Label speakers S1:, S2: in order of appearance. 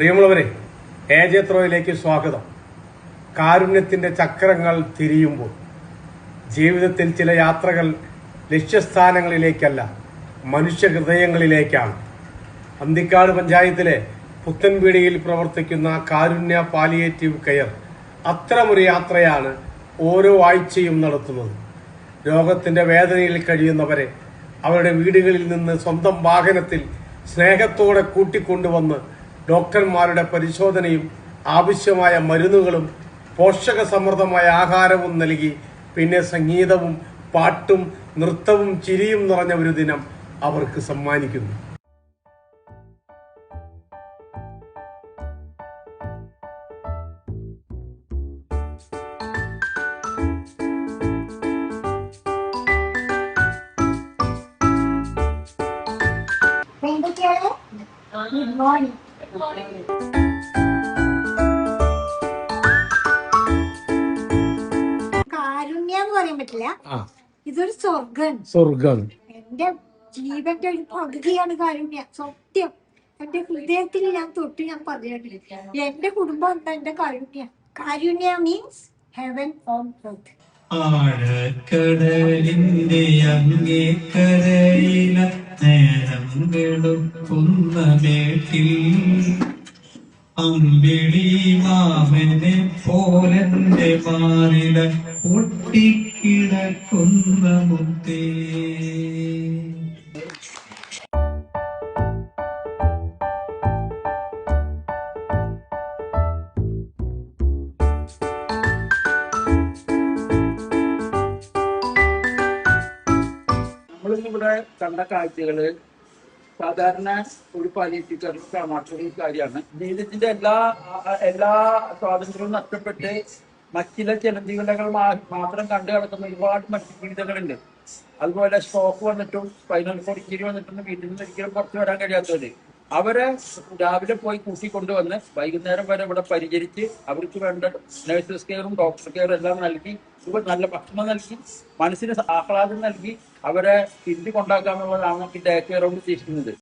S1: പ്രിയമുള്ളവരെ, എജെ ത്രോയിലേക്ക് സ്വാഗതം. കാരുണ്യത്തിന്റെ ചക്രങ്ങൾ തിരിയുമ്പോൾ ജീവിതത്തിൽ ചില യാത്രകൾ ലക്ഷ്യസ്ഥാനങ്ങളിലേക്കല്ല, മനുഷ്യ ഹൃദയങ്ങളിലേക്കാണ്. അന്തിക്കാട് പഞ്ചായത്തിലെ പുത്തൻപീടിയിൽ പ്രവർത്തിക്കുന്ന കാരുണ്യ പാലിയേറ്റീവ് കെയർ അത്തരമൊരു യാത്രയാണ് ഓരോ ആഴ്ചയും നടത്തുന്നത്. രോഗത്തിന്റെ വേദനയിൽ കഴിയുന്നവരെ അവരുടെ വീടുകളിൽ നിന്ന് സ്വന്തം വാഹനത്തിൽ സ്നേഹത്തോടെ കൂട്ടിക്കൊണ്ടുവന്ന് ഡോക്ടർമാരുടെ പരിശോധനയും ആവശ്യമായ മരുന്നുകളും പോഷകസമൃദ്ധമായ ആഹാരവും നൽകി പിന്നെ സംഗീതവും പാട്ടും നൃത്തവും ചിരിയും നിറഞ്ഞ ഒരു ദിനം അവർക്ക് സമ്മാനിക്കുന്നു.
S2: കാരുണ്യ എന്ന് പറയാൻ പറ്റില്ല, ഇതൊരു സ്വർഗാണ്. എന്റെ ജീവന്റെ ഒരു പകുതിയാണ് കാരുണ്യ. സത്യം, എന്റെ ഹൃദയത്തിൽ ഞാൻ പറഞ്ഞിട്ടില്ല. എന്റെ കുടുംബം എന്താ എന്റെ കാരുണ്യ. കാരുണ്യ മീൻസ് ഹെവൻ ഓൺ എർത്ത്.
S3: ആഴക്കടലിന്റെ അങ്ങേ കരയില നേരം വെളുക്കുന്ന മേട്ടിൽ അമ്പിളി മാമനെ പോലെന്റെ മാറില പൊട്ടിക്കിടക്കുന്ന മുത്തേ.
S4: നമ്മളിവിടെ കണ്ട കാഴ്ചകള് സാധാരണ ഒരു പാലിയേറ്റീവ് കാണാത്തൊരു കാര്യമാണ്. ജീവിതത്തിന്റെ എല്ലാ സ്വാതന്ത്ര്യവും നഷ്ടപ്പെട്ട് മറ്റുള്ള ജനജീവിതകൾ മാത്രം കണ്ടു കിടക്കുന്ന ഒരുപാട് മറ്റു ജീവിതങ്ങളുണ്ട്. അതുപോലെ സ്ട്രോക്ക് വന്നിട്ടും സ്പൈനൽ കോഡ് ഇഞ്ചുറി വന്നിട്ടും വീട്ടിൽ നിന്ന് ഒരിക്കലും പുറത്തു വരാൻ കഴിയാത്തവര്, അവരെ രാവിലെ പോയി കൂട്ടിക്കൊണ്ടുവന്ന് വൈകുന്നേരം വരെ ഇവിടെ പരിചരിച്ച് അവർക്ക് വേണ്ട നഴ്സസ് കെയറും ഡോക്ടർ കെയറും എല്ലാം നൽകി, നല്ല ഭക്ഷണം നൽകി, മനസ്സിന് ആഹ്ലാദം നൽകി അവരെ തിരിച്ചു കൊണ്ടാക്കാന്നുള്ളതാണ് ഈ ഡേ കെയർ കൊണ്ട് ഉദ്ദേശിക്കുന്നത്.